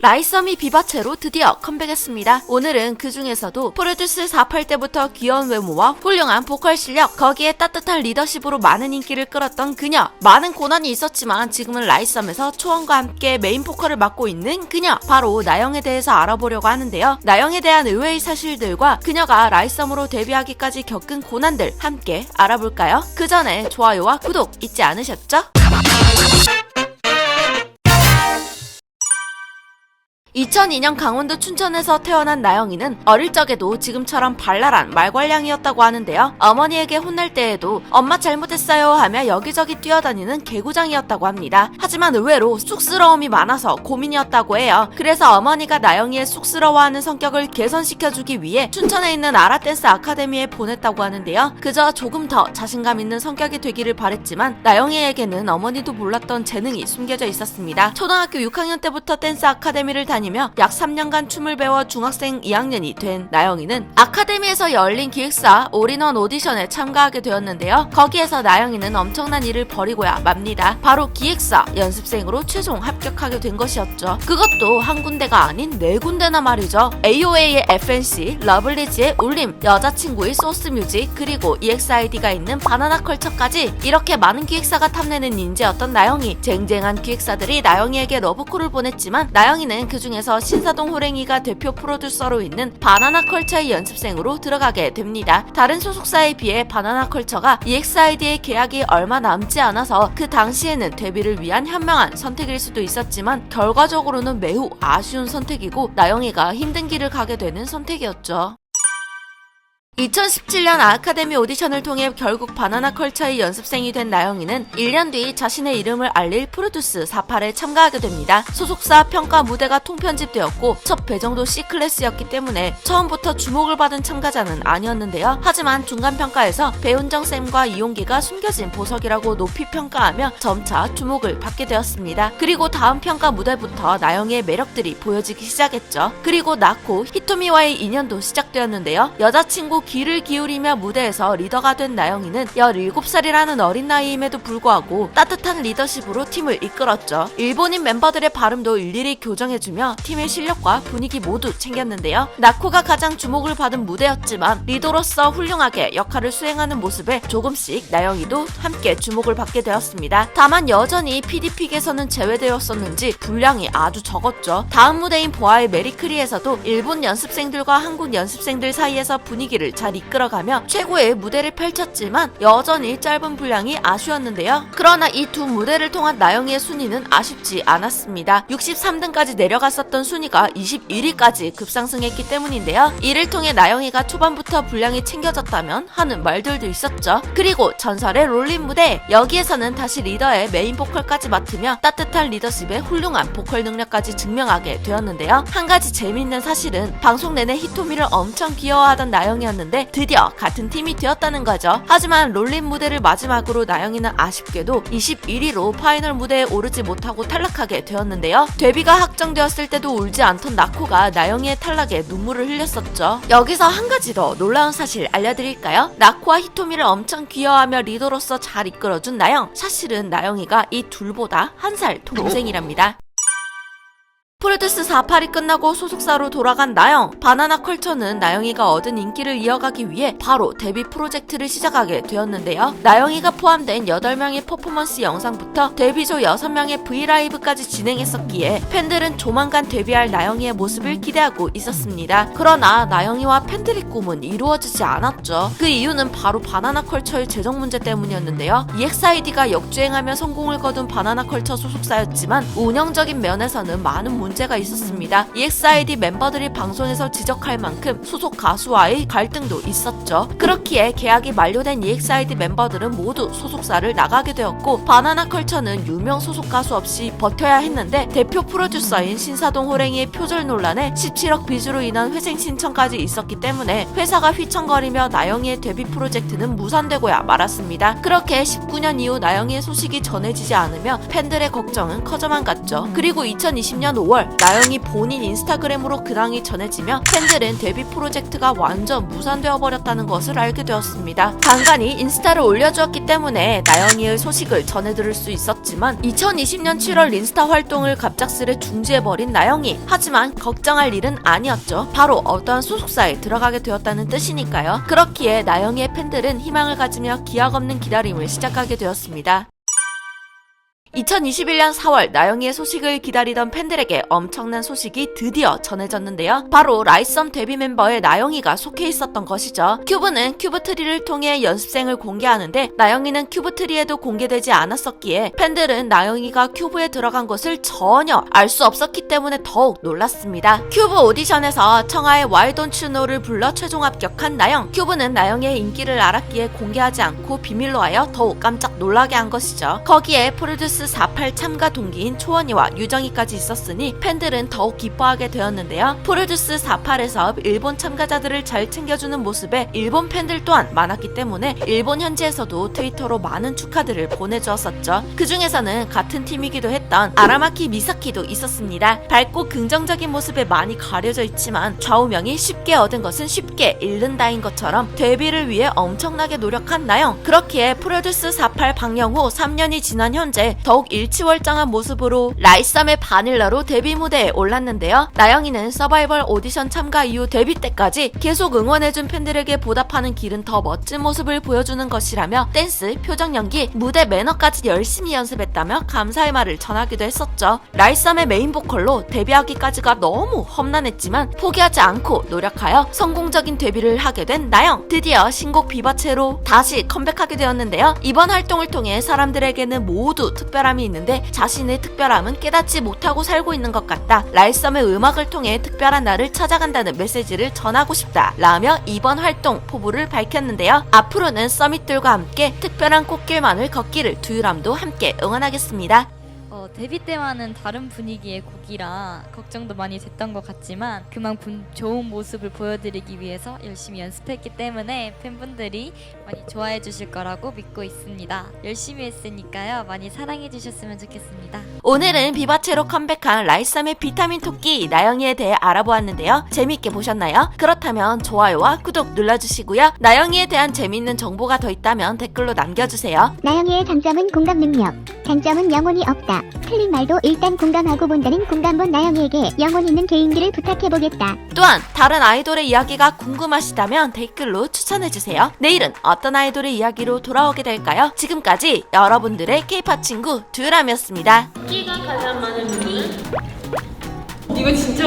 라이썸이 비바체로 드디어 컴백했습니다. 오늘은 그 중에서도 프로듀스 48 때부터 귀여운 외모와 훌륭한 보컬 실력, 거기에 따뜻한 리더십으로 많은 인기를 끌었던 그녀. 많은 고난이 있었지만 지금은 라이썸에서 초원과 함께 메인 보컬을 맡고 있는 그녀. 바로 나영에 대해서 알아보려고 하는데요. 나영에 대한 의외의 사실들과 그녀가 라이썸으로 데뷔하기까지 겪은 고난들 함께 알아볼까요? 그 전에 좋아요와 구독 잊지 않으셨죠? 2002년 강원도 춘천에서 태어난 나영이는 어릴 적에도 지금처럼 발랄한 말괄량이었다고 하는데요. 어머니에게 혼날 때에도 엄마 잘못했어요 하며 여기저기 뛰어다니는 개구장이었다고 합니다. 하지만 의외로 쑥스러움이 많아서 고민이었다고 해요. 그래서 어머니가 나영이의 쑥스러워하는 성격을 개선시켜주기 위해 춘천에 있는 아라댄스 아카데미에 보냈다고 하는데요. 그저 조금 더 자신감 있는 성격이 되기를 바랬지만 나영이에게는 어머니도 몰랐던 재능이 숨겨져 있었습니다. 초등학교 6학년 때부터 댄스 아카데미를 다니며 약 3년간 춤을 배워 중학생 2학년이 된 나영이는 아카데미에서 열린 기획사 올인원 오디션에 참가하게 되었는데요. 거기에서 나영이는 엄청난 일을 벌이고야 맙니다. 바로 기획사 연습생으로 최종 합격하게 된 것이었죠. 그것도 한 군데가 아닌 4군데나 말이죠. AOA의 FNC, 러블리즈의 울림, 여자친구의 소스뮤직, 그리고 EXID가 있는 바나나컬처까지 이렇게 많은 기획사가 탐내는 인재였던 나영이. 쟁쟁한 기획사들이 나영이에게 러브콜을 보냈지만 나영이는 그 중에서 신사동 호랭이가 대표 프로듀서로 있는 바나나컬처의 연습생으로 들어가게 됩니다. 다른 소속사에 비해 바나나컬처가 EXID의 계약이 얼마 남지 않아서 그 당시에는 데뷔를 위한 현명한 선택일 수도 있었지만 결과적으로는 매우 아쉬운 선택이고 나영이가 힘든 길을 가게 되는 선택이었죠. 2017년 아카데미 오디션을 통해 결국 바나나컬처의 연습생이 된 나영이는 1년 뒤 자신의 이름을 알릴 프로듀스 48에 참가하게 됩니다. 소속사 평가 무대가 통편집되었고 첫 배정도 C클래스였기 때문에 처음부터 주목을 받은 참가자는 아니었는데요. 하지만 중간평가에서 배운정쌤과 이용기가 숨겨진 보석이라고 높이 평가하며 점차 주목을 받게 되었습니다. 그리고 다음 평가 무대부터 나영이의 매력들이 보여지기 시작했죠. 그리고 나코, 히토미와의 인연도 시작되었는데요. 여자친구 귀를 기울이며 무대에서 리더가 된 나영이는 17살이라는 어린 나이임에도 불구하고 따뜻한 리더십으로 팀을 이끌었죠. 일본인 멤버들의 발음도 일일이 교정해주며 팀의 실력과 분위기 모두 챙겼는데요. 나코가 가장 주목을 받은 무대였지만 리더로서 훌륭하게 역할을 수행하는 모습에 조금씩 나영이도 함께 주목을 받게 되었습니다. 다만 여전히 PD픽에서는 제외되었었는지 분량이 아주 적었죠. 다음 무대인 보아의 메리크리에서도 일본 연습생들과 한국 연습생들 사이에서 분위기를 잘 이끌어가며 최고의 무대를 펼쳤지만 여전히 짧은 분량이 아쉬웠는데요. 그러나 이 두 무대를 통한 나영이의 순위는 아쉽지 않았습니다. 63등까지 내려갔었던 순위가 21위까지 급상승했기 때문인데요. 이를 통해 나영이가 초반부터 분량이 챙겨졌다면 하는 말들도 있었죠. 그리고 전설의 롤린 무대, 여기에서는 다시 리더의 메인 보컬까지 맡으며 따뜻한 리더십의 훌륭한 보컬 능력까지 증명하게 되었는데요. 한 가지 재미있는 사실은 방송 내내 히토미를 엄청 귀여워하던 나영이었는데 드디어 같은 팀이 되었다는 거죠. 하지만 롤린 무대를 마지막으로 나영이는 아쉽게도 21위로 파이널 무대에 오르지 못하고 탈락하게 되었는데요. 데뷔가 확정되었을 때도 울지 않던 나코가 나영이의 탈락에 눈물을 흘렸었죠. 여기서 한 가지 더 놀라운 사실 알려드릴까요? 나코와 히토미를 엄청 귀여워하며 리더로서 잘 이끌어준 나영. 사실은 나영이가 이 둘보다 한 살 동생이랍니다. 프로듀스 48이 끝나고 소속사로 돌아간 나영. 바나나컬처는 나영이가 얻은 인기를 이어가기 위해 바로 데뷔 프로젝트를 시작하게 되었는데요. 나영이가 포함된 8명의 퍼포먼스 영상부터 데뷔조 6명의 브이라이브까지 진행했었기에 팬들은 조만간 데뷔할 나영이의 모습을 기대하고 있었습니다. 그러나 나영이와 팬들의 꿈은 이루어지지 않았죠. 그 이유는 바로 바나나컬처의 재정 문제 때문이었는데요. EXID가 역주행하며 성공을 거둔 바나나컬처 소속사였지만 운영적인 면에서는 많은 문제가 있었습니다. EXID 멤버들이 방송에서 지적할 만큼 소속 가수와의 갈등도 있었죠. 그렇기에 계약이 만료된 EXID 멤버들은 모두 소속사를 나가게 되었고 바나나컬처는 유명 소속 가수 없이 버텨야 했는데 대표 프로듀서인 신사동 호랭이의 표절 논란에 17억 빚으로 인한 회생 신청까지 있었기 때문에 회사가 휘청거리며 나영이의 데뷔 프로젝트는 무산되고야 말았습니다. 그렇게 19년 이후 나영이의 소식이 전해지지 않으며 팬들의 걱정은 커져만 갔죠. 그리고 2020년 5월 9월 나영이 본인 인스타그램으로 근황이 전해지며 팬들은 데뷔 프로젝트가 완전 무산되어 버렸다는 것을 알게 되었습니다. 간간히 인스타를 올려주었기 때문에 나영이의 소식을 전해들을 수 있었지만 2020년 7월 인스타 활동을 갑작스레 중지해버린 나영이. 하지만 걱정할 일은 아니었죠. 바로 어떠한 소속사에 들어가게 되었다는 뜻이니까요. 그렇기에 나영이의 팬들은 희망을 가지며 기약 없는 기다림을 시작하게 되었습니다. 2021년 4월 나영이의 소식을 기다리던 팬들에게 엄청난 소식이 드디어 전해졌는데요. 바로 라이썸 데뷔 멤버의 나영이가 속해 있었던 것이죠. 큐브는 큐브트리를 통해 연습생을 공개하는데 나영이는 큐브트리에도 공개되지 않았었기에 팬들은 나영이가 큐브에 들어간 것을 전혀 알 수 없었기 때문에 더욱 놀랐습니다. 큐브 오디션에서 청하의 Why Don't You Know를 불러 최종 합격한 나영. 큐브는 나영이의 인기를 알았기에 공개하지 않고 비밀로 하여 더욱 깜짝 놀라게 한 것이죠. 거기에 프로듀스 48 참가 동기인 초원이와 유정이까지 있었으니 팬들은 더욱 기뻐하게 되었는데요. 프로듀스 48에서 일본 참가자들을 잘 챙겨주는 모습에 일본 팬들 또한 많았기 때문에 일본 현지에서도 트위터로 많은 축하들을 보내주었었죠. 그 중에서는 같은 팀이기도 했던 아라마키 미사키도 있었습니다. 밝고 긍정적인 모습에 많이 가려져 있지만 좌우명이 쉽게 얻은 것은 쉽게 잃는다인 것처럼 데뷔를 위해 엄청나게 노력한 나영. 그렇기에 프로듀스 48 방영 후 3년이 지난 현재 더욱 일치월장한 모습으로 라이썸의 바닐라로 데뷔 무대에 올랐는데요. 나영이는 서바이벌 오디션 참가 이후 데뷔 때까지 계속 응원해준 팬들에게 보답하는 길은 더 멋진 모습을 보여주는 것이라며 댄스, 표정 연기, 무대 매너까지 열심히 연습했다며 감사의 말을 전하기도 했었죠. 라이썸의 메인 보컬로 데뷔하기까지가 너무 험난했지만 포기하지 않고 노력하여 성공적인 데뷔를 하게 된 나영. 드디어 신곡 비바체로 다시 컴백하게 되었는데요. 이번 활동을 통해 사람들에게는 모두 특별함이 있는데 자신의 특별함은 깨닫지 못하고 살고 있는 것 같다. 라이썸의 음악을 통해 특별한 나를 찾아간다는 메시지를 전하고 싶다 라며 이번 활동 포부를 밝혔는데요. 앞으로는 서밋들과 함께 특별한 꽃길만을 걷기를 두유람도 함께 응원하겠습니다. 데뷔 때와는 다른 분위기의 곡이라 걱정도 많이 됐던 것 같지만 그만큼 좋은 모습을 보여드리기 위해서 열심히 연습했기 때문에 팬분들이 많이 좋아해 주실 거라고 믿고 있습니다. 열심히 했으니까요. 많이 사랑해 주셨으면 좋겠습니다. 오늘은 비바체로 컴백한 라이썸의 비타민 토끼 나영이에 대해 알아보았는데요. 재미있게 보셨나요? 그렇다면 좋아요와 구독 눌러주시고요. 나영이에 대한 재미있는 정보가 더 있다면 댓글로 남겨주세요. 나영이의 장점은 공감 능력, 단점은 영혼이 없다. 틀린 말도 일단 공감하고 본다는 공감본 나영이에게 영혼 있는 개인기를 부탁해보겠다. 또한 다른 아이돌의 이야기가 궁금하시다면 댓글로 추천해주세요. 내일은 어떤 아이돌의 이야기로 돌아오게 될까요? 지금까지 여러분들의 K-POP 친구 두유람이었습니다. 끼가 가장 많은 부분은? 이거 진짜